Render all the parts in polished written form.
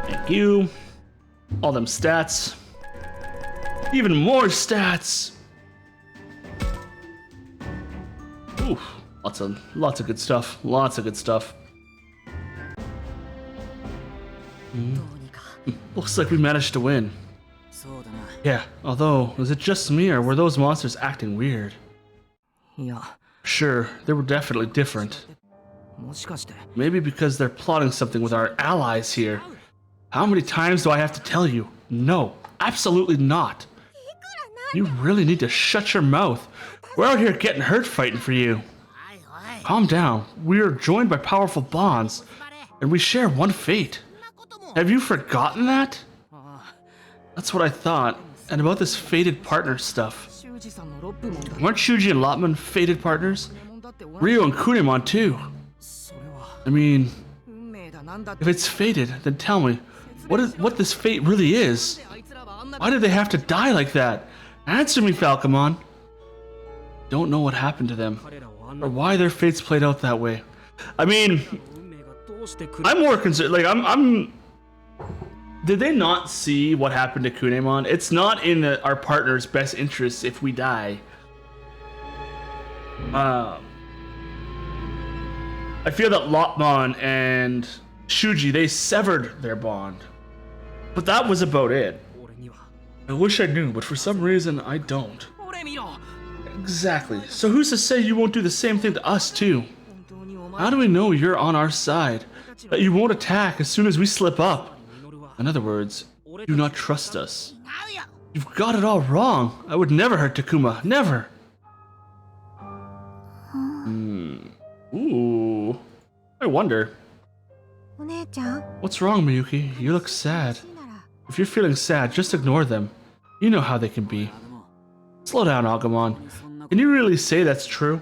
Thank you. All them stats. Even more stats. Ooh, lots of good stuff. Lots of good stuff. Looks like we managed to win. Yeah, although, was it just me or were those monsters acting weird? Sure, they were definitely different. Maybe because they're plotting something with our allies here. How many times do I have to tell you? No, absolutely not. You really need to shut your mouth. We're out here getting hurt fighting for you. Calm down. We are joined by powerful bonds, and we share one fate. Have you forgotten that? That's what I thought. And about this fated partner stuff. Weren't Shuji and Lotman fated partners? Ryo and Kunemon too. I mean, if it's fated, then tell me, what this fate really is? Why did they have to die like that? Answer me, Falcomon. Don't know what happened to them, or why their fates played out that way. I mean, I'm more concerned. Like, I'm. Did they not see what happened to Kunemon? It's not in our partner's best interest if we die. I feel that Lotman and Shuji, they severed their bond. But that was about it. I wish I knew, but for some reason, I don't. Exactly. So who's to say you won't do the same thing to us, too? How do we know you're on our side? That you won't attack as soon as we slip up? In other words, do not trust us. You've got it all wrong. I would never hurt Takuma. Never. Ooh. I wonder. What's wrong, Miyuki? You look sad. If you're feeling sad, just ignore them. You know how they can be. Slow down, Agumon. Can you really say that's true?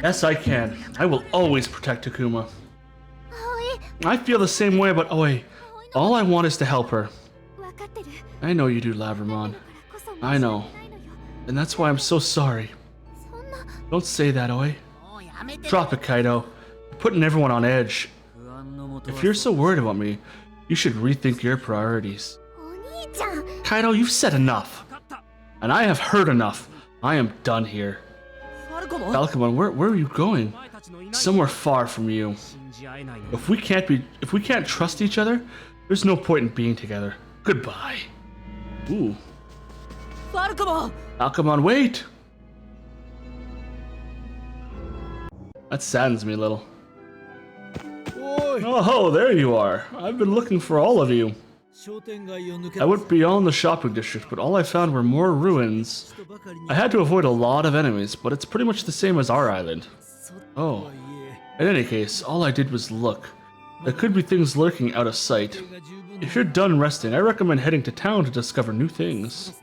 Yes, I can. I will always protect Takuma. I feel the same way about Oi. All I want is to help her. I know you do, Labramon. I know. And that's why I'm so sorry. Don't say that, Oi. Drop it, Kaido. You're putting everyone on edge. If you're so worried about me, you should rethink your priorities. Kaido, you've said enough. And I have heard enough. I am done here. Falcomon, where are you going? Somewhere far from you. If we can't trust each other, there's no point in being together. Goodbye. Ooh. Falcomon, wait! That saddens me a little. Oh, there you are. I've been looking for all of you. I went beyond the shopping district, but all I found were more ruins. I had to avoid a lot of enemies, but it's pretty much the same as our island. Oh. In any case, all I did was look. There could be things lurking out of sight. If you're done resting, I recommend heading to town to discover new things.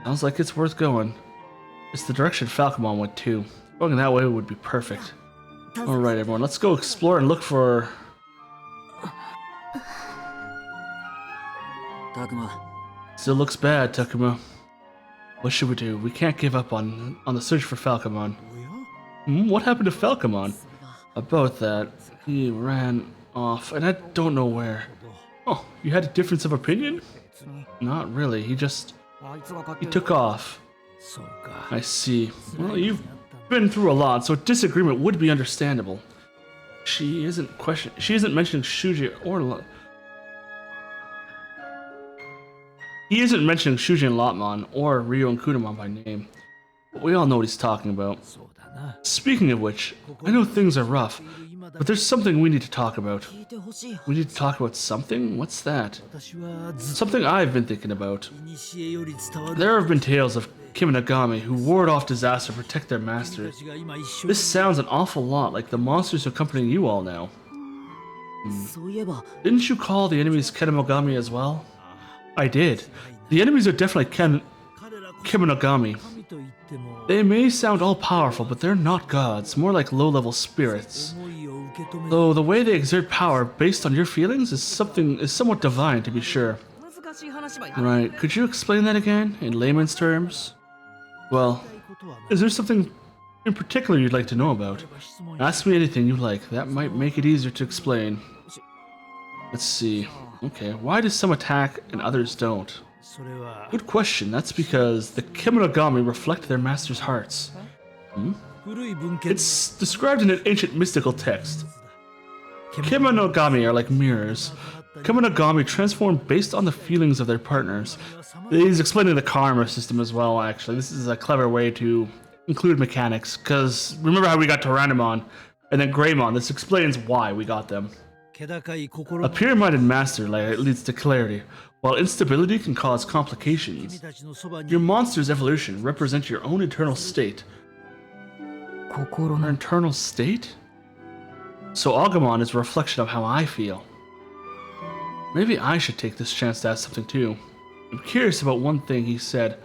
Sounds like it's worth going. It's the direction Falcomon went too. Going that way would be perfect. Alright everyone, let's go explore and look for... Still looks bad, Takuma. What should we do? We can't give up on the search for Falcomon. What happened to Falcomon? About that, he ran off, and I don't know where. Oh, you had a difference of opinion? Not really, he took off. I see. Well, you've been through a lot, so disagreement would be understandable. She isn't mentioning Shuji or He isn't mentioning Shuji and Lotman or Ryo and Kunemon by name, but we all know what he's talking about. Speaking of which, I know things are rough, but there's something we need to talk about. We need to talk about something? What's that? Something I've been thinking about. There have been tales of Kiminagami who ward off disaster to protect their masters. This sounds an awful lot like the monsters accompanying you all now. Didn't you call the enemies Kiminagami as well? I did. The enemies are definitely Kiminagami. They may sound all-powerful, but they're not gods, more like low-level spirits. Though the way they exert power based on your feelings is somewhat divine, to be sure. Right, could you explain that again, in layman's terms? Well, is there something in particular you'd like to know about? Ask me anything you like. That might make it easier to explain. Let's see. Okay, why do some attack and others don't? Good question. That's because the Kemonogami reflect their master's hearts. It's described in an ancient mystical text. Kemonogami are like mirrors. Kemonogami transform based on the feelings of their partners. He's explaining the karma system as well, actually. This is a clever way to include mechanics, because remember how we got Tyrannomon and then Greymon? This explains why we got them. A pure-minded master leads to clarity, while instability can cause complications. Your monster's evolution represents your own internal state. Our internal state? So Agumon is a reflection of how I feel. Maybe I should take this chance to ask something too. I'm curious about one thing he said.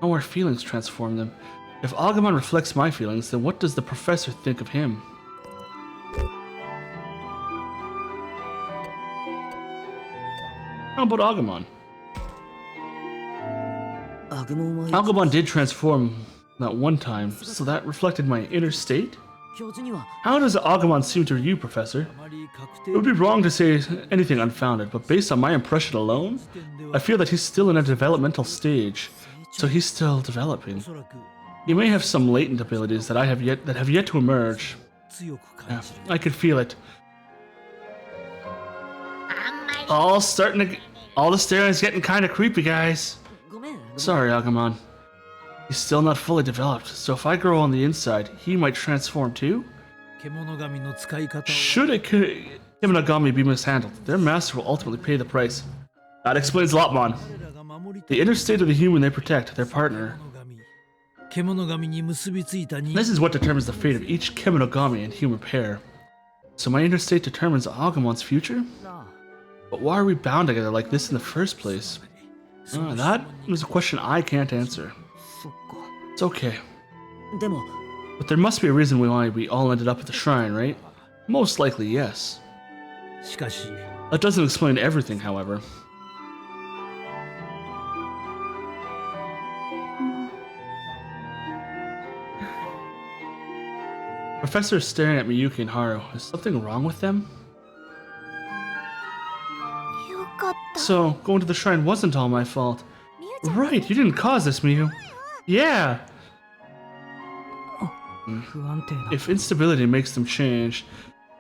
How our feelings transform them. If Agumon reflects my feelings, then what does the professor think of him? How about Agumon? Agumon did transform that one time, so that reflected my inner state? How does Agumon seem to you, Professor? It would be wrong to say anything unfounded, but based on my impression alone, I feel that he's still in a developmental stage, so he's still developing. He may have some latent abilities that have yet to emerge. Yeah, I could feel it. All the staring is getting kind of creepy, guys. Sorry, Agumon. He's still not fully developed, so if I grow on the inside, he might transform too? Should a Kemonogami be mishandled, their master will ultimately pay the price. That explains a lot, Mon. The inner state of the human they protect, their partner. This is what determines the fate of each Kemonogami and human pair. So my inner state determines Agumon's future? But why are we bound together like this in the first place? That is a question I can't answer. It's okay. But there must be a reason why we all ended up at the shrine, right? Most likely, yes. That doesn't explain everything, however. Professor is staring at Miyuki and Haru. Is something wrong with them? So, going to the shrine wasn't all my fault. Right, you didn't cause this, Miyu. Yeah! If instability makes them change,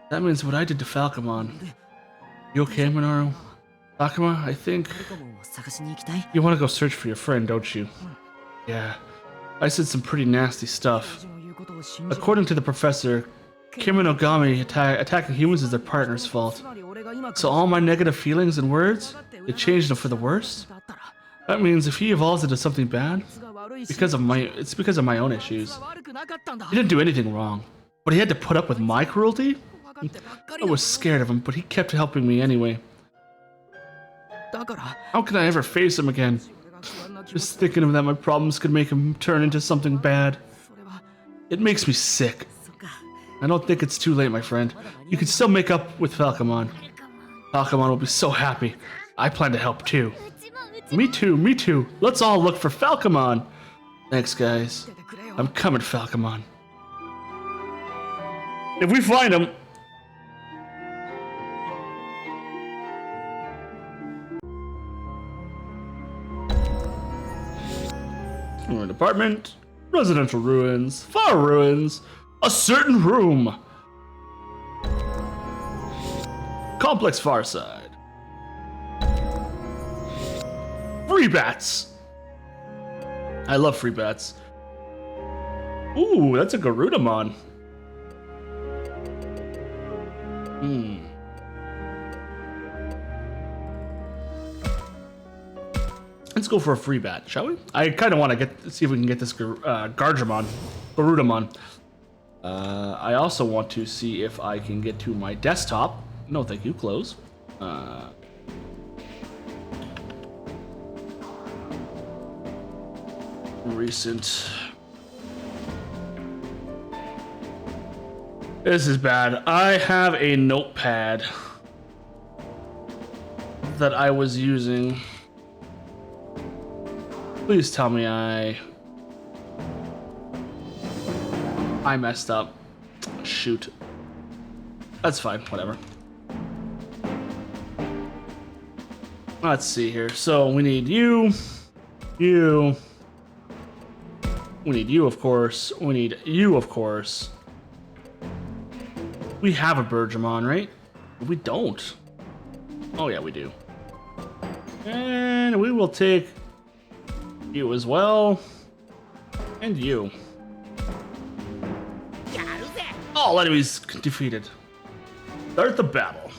that means what I did to Falcomon. You okay, Minoru? Takuma, I think... You want to go search for your friend, don't you? Yeah. I said some pretty nasty stuff. According to the professor, Kemonogami attacking humans is their partner's fault. So all my negative feelings and words, they changed them for the worse? That means if he evolves into something bad, it's because of my own issues. He didn't do anything wrong, but he had to put up with my cruelty? I was scared of him, but he kept helping me anyway. How can I ever face him again? Just thinking of that my problems could make him turn into something bad. It makes me sick. I don't think it's too late, my friend. You can still make up with Falcomon. Falcomon will be so happy. I plan to help too. Me too, me too. Let's all look for Falcomon. Thanks, guys. I'm coming, Falcomon. If we find him... An apartment, residential ruins, far ruins, a certain room. Complex far side. Free bats. I love free bats. Ooh, that's a Garudamon. Let's go for a free bat, shall we? I kind of want to see if we can get this Garudamon. I also want to see if I can get to my desktop. No, thank you. Close. Recent. This is bad. I have a notepad that I was using. Please tell me I messed up. Shoot. That's fine, whatever. Let's see here. So we need you. You. We need you, of course. We need you, of course. We have a Digimon, right? We don't. Oh yeah, we do. And we will take you as well. And you. All enemies defeated. Start the battle.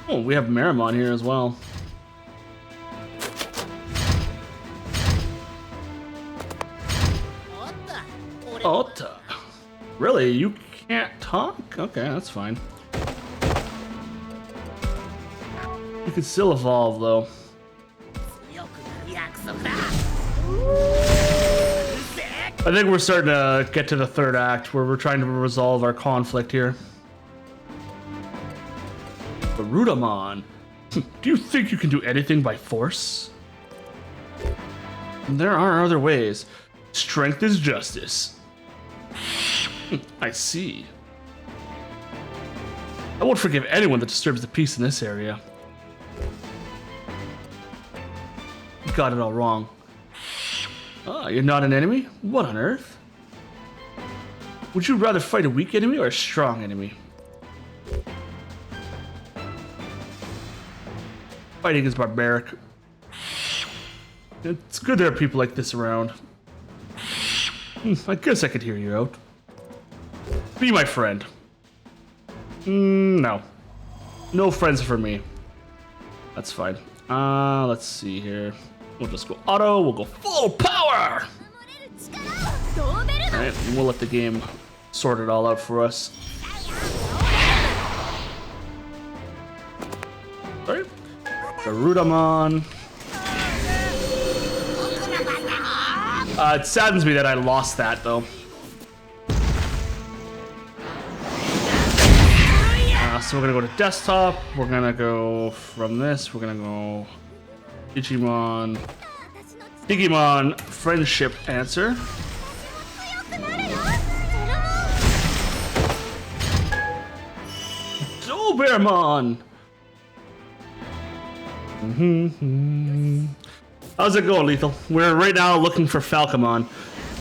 Oh, we have Marimon here as well. Ota. Really? You can't talk? Okay, that's fine. You can still evolve, though. I think we're starting to get to the third act where we're trying to resolve our conflict here. The Rudamon. Do you think you can do anything by force? There are other ways. Strength is justice. I see. I won't forgive anyone that disturbs the peace in this area. You got it all wrong. Ah, you're not an enemy? What on earth? Would you rather fight a weak enemy or a strong enemy? Fighting is barbaric. It's good there are people like this around. I guess I could hear you out. Be my friend. No. No friends for me. That's fine. Let's see here. We'll just go auto, we'll go full power! Alright, we'll let the game sort it all out for us. Alright. The Rudamon. It saddens me that I lost that, though. So we're gonna go to desktop. We're gonna go from this. We're gonna go Digimon friendship answer. Doberman. How's it going, Lethal? We're right now looking for Falcomon,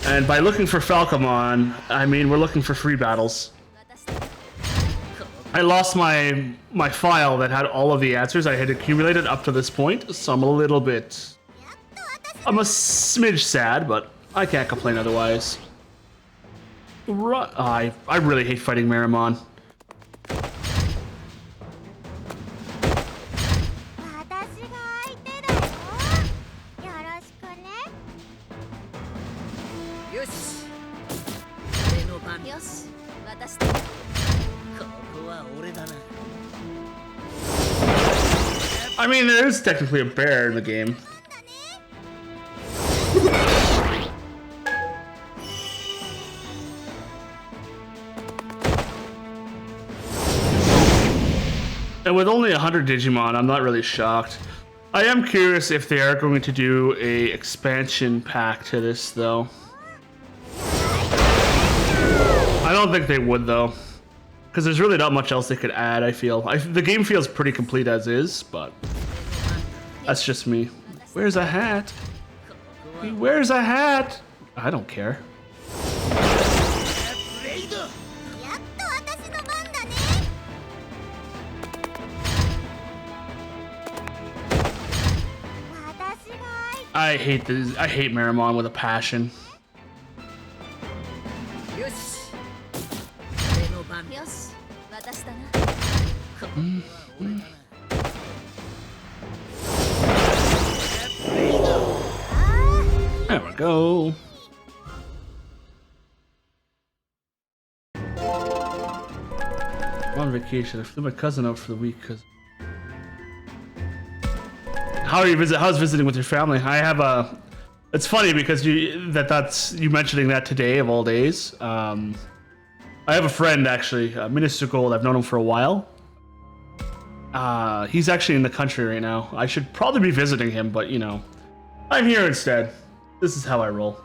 and by looking for Falcomon, I mean we're looking for free battles. I lost my file that had all of the answers I had accumulated up to this point, so I'm a smidge sad, but I can't complain otherwise. I really hate fighting Marimon. I mean, there is technically a bear in the game. And with only 100 Digimon, I'm not really shocked. I am curious if they are going to do a expansion pack to this, though. I don't think they would, though. Because there's really not much else they could add, I feel. The game feels pretty complete as is, but that's just me. Where's a hat? He wears a hat! I don't care. I hate Marimon with a passion. There we go. I'm on vacation. I flew my cousin out for the week because. How's visiting with your family? I have a. It's funny because you mentioning that today of all days. I have a friend actually, Minister Gold. I've known him for a while. He's actually in the country right now. I should probably be visiting him, but you know, I'm here instead. This is how I roll.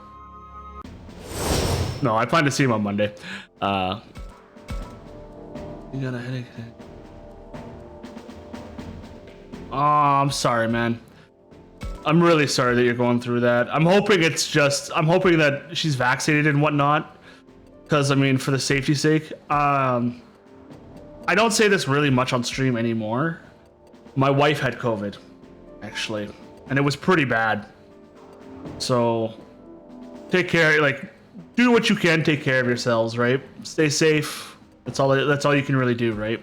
No, I plan to see him on Monday. You got a headache. Oh, I'm sorry, man. I'm really sorry that you're going through that. I'm hoping that she's vaccinated and whatnot. Because, I mean, for the safety's sake. I don't say this really much on stream anymore. My wife had COVID, actually. And it was pretty bad. So, take care, like, do what you can, take care of yourselves, right? Stay safe. That's all you can really do, right?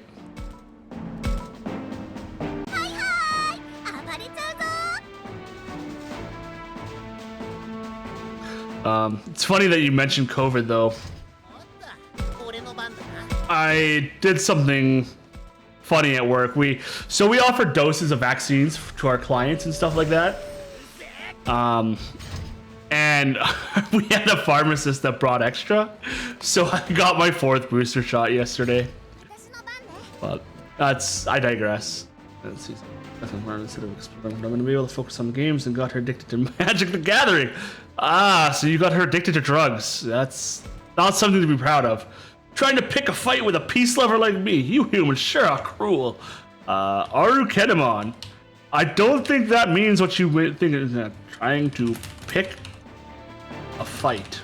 It's funny that you mentioned COVID, though. I did something funny at work. We offer doses of vaccines to our clients and stuff like that. And we had a pharmacist that brought extra, so I got my 4th booster shot yesterday. But I digress. Let's see. I'm going to be able to focus on the games and got her addicted to Magic the Gathering. Ah, so you got her addicted to drugs. That's not something to be proud of. Trying to pick a fight with a peace lover like me. You humans sure are cruel. Agumon. I don't think that means what you think it is. Trying to pick a fight.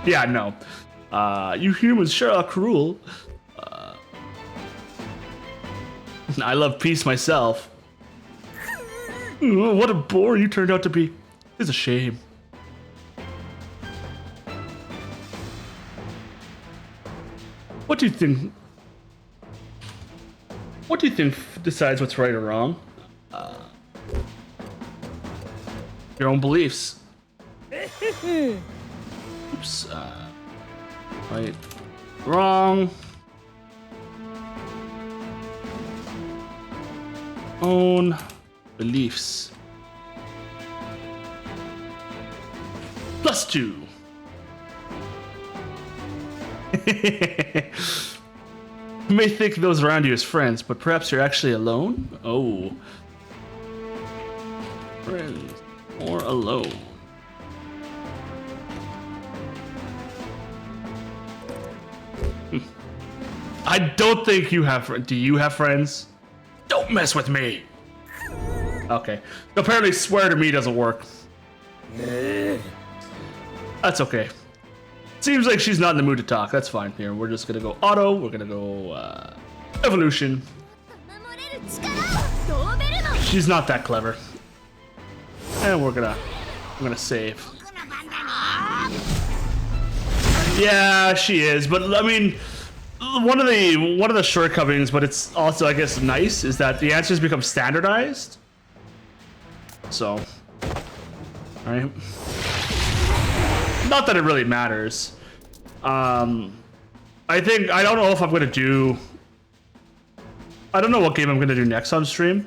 Yeah, no. You humans sure are cruel. I love peace myself. What a bore you turned out to be. It's a shame. What do you think? What do you think decides what's right or wrong? Your own beliefs. Oops. Right. Wrong. Own beliefs. +2. You may think those around you as friends, but perhaps you're actually alone? Oh. Friends or alone? I don't think you have friends. Do you have friends? Don't mess with me! Okay. Apparently swear to me doesn't work. That's okay. Seems like she's not in the mood to talk. That's fine. Here, we're just gonna go auto. We're gonna go evolution. She's not that clever. And I'm gonna save. Yeah, she is. But I mean, one of the shortcomings, but it's also, I guess, nice, is that the answers become standardized. So, all right. Not that it really matters. I don't know if I'm gonna do. I don't know what game I'm gonna do next on stream.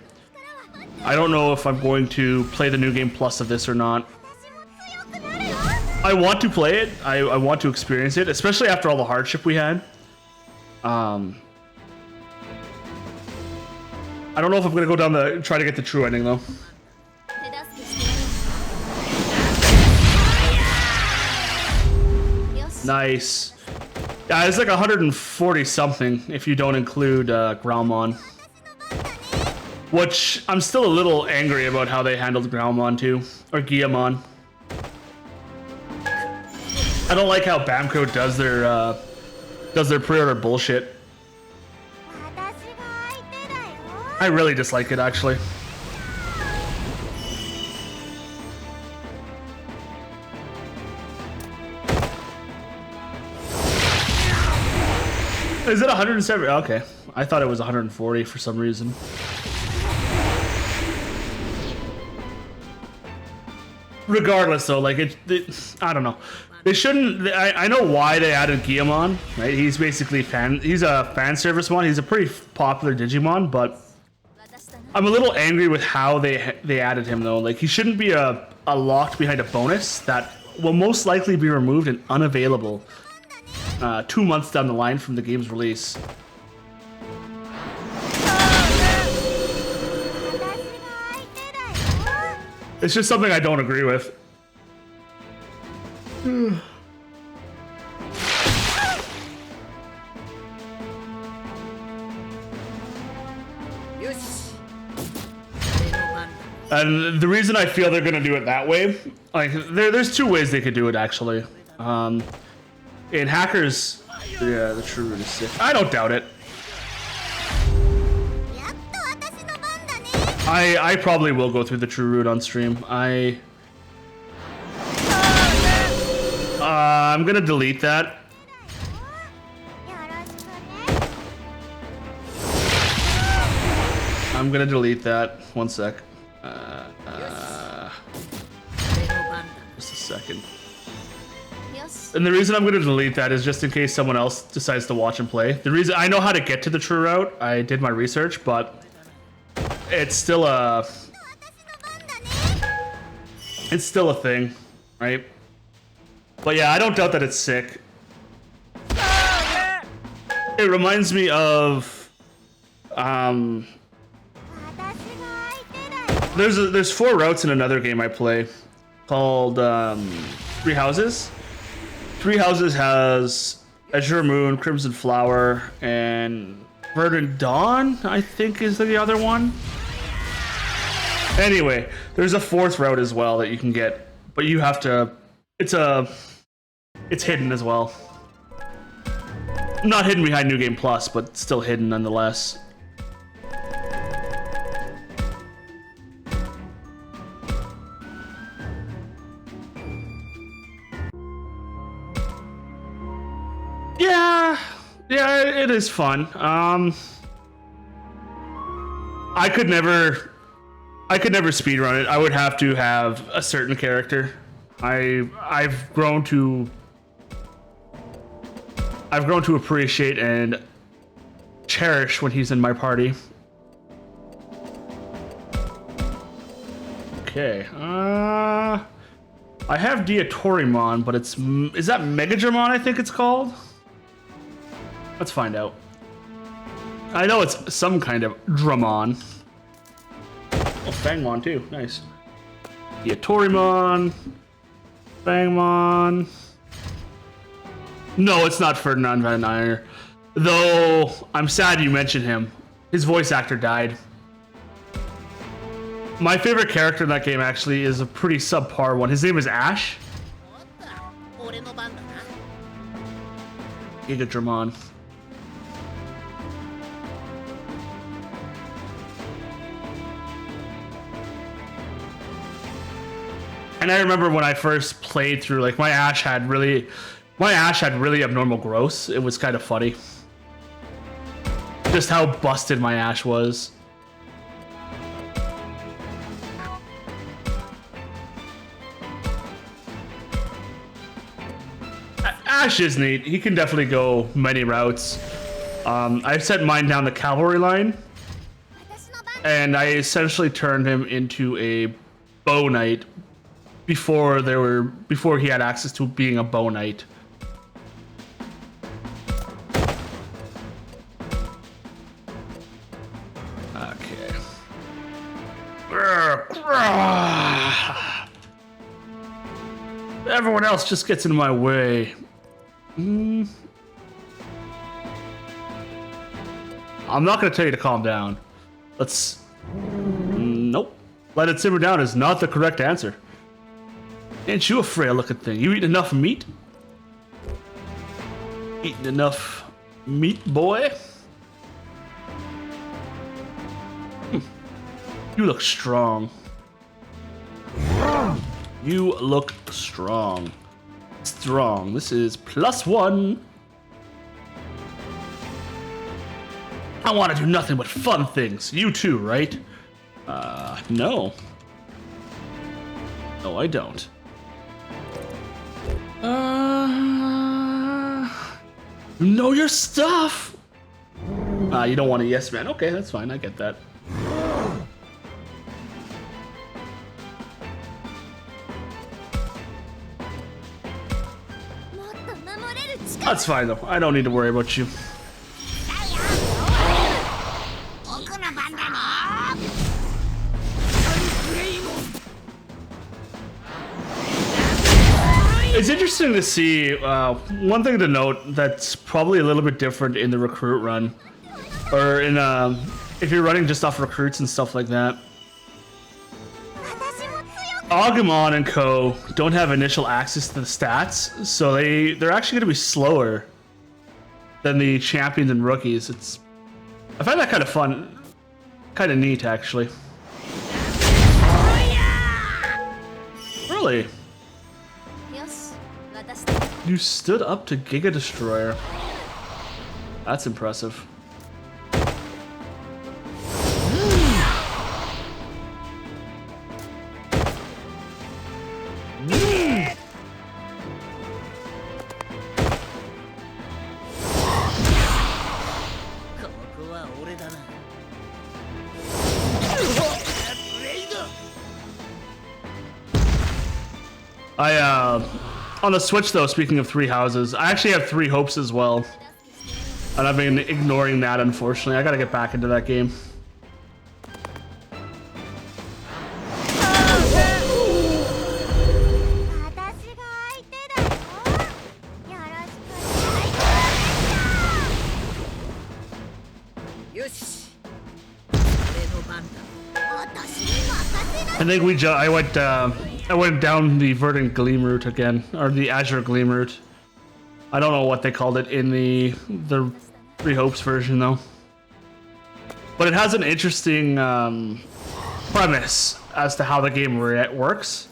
I don't know if I'm going to play the new game plus of this or not. I want to play it. I want to experience it, especially after all the hardship we had. I don't know if I'm gonna go down try to get the true ending though. Nice. Yeah, it's like 140 something if you don't include Agumon. Which I'm still a little angry about how they handled Agumon too, or Agumon. I don't like how Bamco does their pre-order bullshit. I really dislike it actually. Is it 170? Okay. I thought it was 140 for some reason. Regardless though, like I don't know. They shouldn't. I know why they added Agumon, right? He's basically he's a fan service one. He's a pretty popular Digimon, but I'm a little angry with how they added him though. Like he shouldn't be a locked behind a bonus that will most likely be removed and unavailable 2 months down the line from the game's release. It's just something I don't agree with. And the reason I feel they're gonna do it that way, like there's two ways they could do it actually. In hackers, yeah, the true root is sick. I don't doubt it. I probably will go through the true root on stream. I'm gonna delete that. I'm gonna delete that. One sec. Just a second. And the reason I'm gonna delete that is just in case someone else decides to watch and play. The reason I know how to get to the true route, I did my research, but it's still a thing, right? But yeah, I don't doubt that it's sick. It reminds me of there's 4 routes in another game I play called Three Houses. Three Houses has Azure Moon, Crimson Flower, and Verdant Dawn, I think is the other one. Anyway, there's a 4th route as well that you can get, but you have to, it's hidden as well. Not hidden behind New Game Plus, but still hidden nonetheless. Yeah, it is fun. I could never speedrun it. I would have to have a certain character. I've grown to appreciate and cherish when he's in my party. Okay. I have Diatorimon, but is that Megadramon, I think it's called? Let's find out. I know it's some kind of Dramon. Oh, Fangmon too. Nice. Diatorimon. Fangmon. No, it's not Ferdinand Van Eyre. Though, I'm sad you mentioned him. His voice actor died. My favorite character in that game actually is a pretty subpar one. His name is Ash. Gigadramon. And I remember when I first played through, like my Ash had really abnormal growth. It was kind of funny. Just how busted my Ash was. Ash is neat. He can definitely go many routes. I've set mine down the cavalry line, and I essentially turned him into a bow knight before he had access to being a bow knight. Okay. Everyone else just gets in my way. I'm not gonna tell you to calm down. Nope. Let it simmer down is not the correct answer. Ain't you a frail looking thing? You eating enough meat? Eating enough meat, boy? You look strong. You look strong. Strong. This is +1. I want to do nothing but fun things. You too, right? No. No, I don't. You know your stuff. You don't want a yes man. Okay, that's fine. I get that. That's fine though. I don't need to worry about you. It's interesting to see. One thing to note that's probably a little bit different in the recruit run, or in if you're running just off recruits and stuff like that. Agumon and Co don't have initial access to the stats, so they're actually going to be slower than the champions and rookies. I find that kind of fun, kind of neat actually. Really? You stood up to Giga Destroyer. That's impressive. On the Switch though, speaking of three houses, I actually have three hopes as well. And I've been ignoring that, unfortunately. I gotta get back into that game. I think I went down the Verdant Gleam route again, or the Azure Gleam route. I don't know what they called it in the Three Hopes version though. But it has an interesting premise as to how the game works.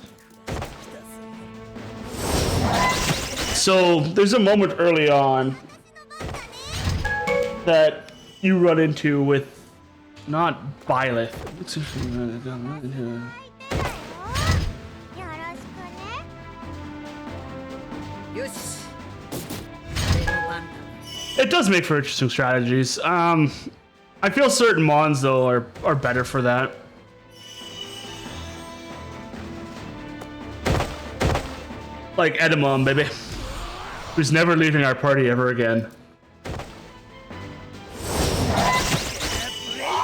So there's a moment early on that you run into with not Byleth. It does make for interesting strategies. I feel certain mons though are better for that. Like Agumon, baby, who's never leaving our party ever again.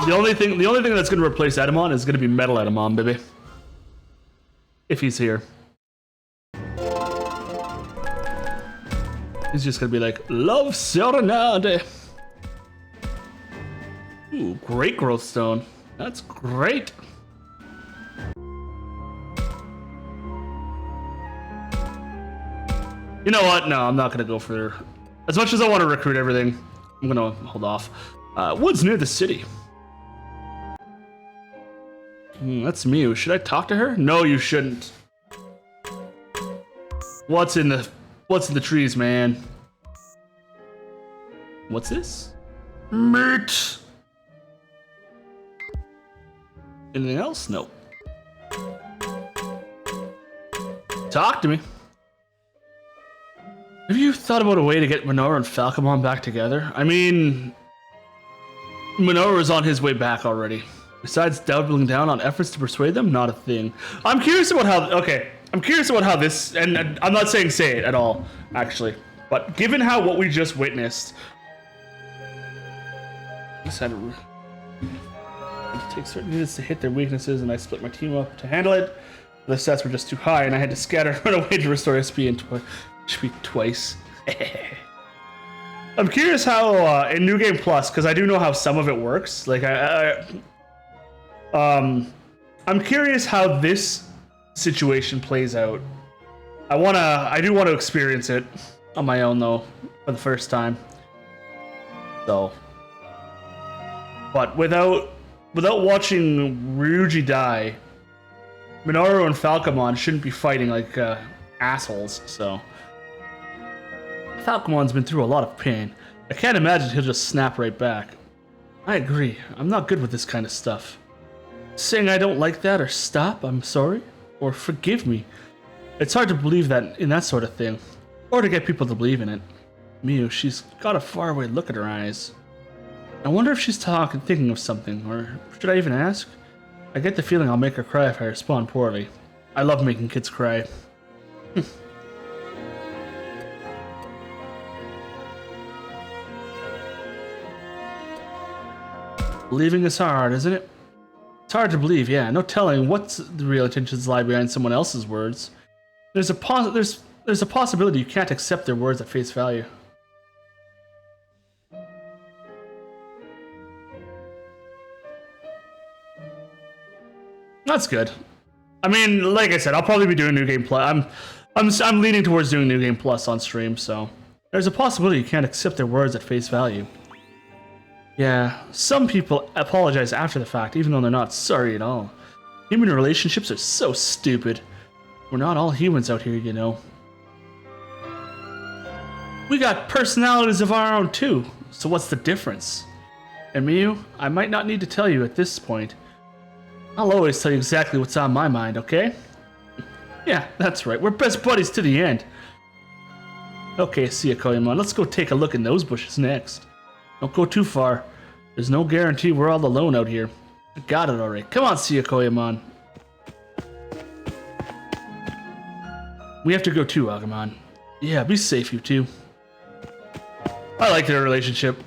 The only thing that's going to replace Agumon is going to be Metal Agumon, baby, if he's here. He's just gonna be like, love Serenade. Ooh, great growth stone. That's great. You know what? No, I'm not gonna go for... As much as I want to recruit everything, I'm gonna hold off. Woods near the city. That's Mew. Should I talk to her? No, you shouldn't. What's in the trees, man? What's this? Meat. Anything else? Nope. Talk to me. Have you thought about a way to get Minoru and Falcomon back together? I mean, Minoru is on his way back already. Besides doubling down on efforts to persuade them, not a thing. I'm curious about how... Okay, I'm curious about how this... And I'm not saying say it at all, actually. But given what we just witnessed... I decided to take certain units to hit their weaknesses, and I split my team up to handle it. The stats were just too high, and I had to scatter and run away to restore SP twice. I'm curious how in New Game Plus, because I do know how some of it works. Like I'm curious how this situation plays out. I do want to experience it on my own though for the first time. So, but without watching Ryuji die, Minoru and Falcomon shouldn't be fighting like assholes. So. Falcomon's been through a lot of pain. I can't imagine he'll just snap right back. I agree. I'm not good with this kind of stuff. Saying I don't like that or stop, I'm sorry, or forgive me. It's hard to believe that in that sort of thing, or to get people to believe in it. Mew, she's got a faraway look in her eyes. I wonder if she's thinking of something, or should I even ask? I get the feeling I'll make her cry if I respond poorly. I love making kids cry. Believing is hard, isn't it? It's hard to believe, yeah. No telling what the real intentions lie behind someone else's words. There's There's a possibility you can't accept their words at face value. That's good. I mean, like I said, I'll probably be doing New Game Plus. I'm leaning towards doing New Game Plus on stream, so there's a possibility you can't accept their words at face value. Yeah, some people apologize after the fact, even though they're not sorry at all. Human relationships are so stupid. We're not all humans out here, you know. We got personalities of our own too, so what's the difference? And Miyu, I might not need to tell you at this point. I'll always tell you exactly what's on my mind, okay? Yeah, that's right, we're best buddies to the end. Okay, see ya, Koyamon. Let's go take a look in those bushes next. Don't go too far. There's no guarantee we're all alone out here. I got it already. Come on, see ya, Koyamon. We have to go too, Agumon. Yeah, be safe, you two. I like their relationship.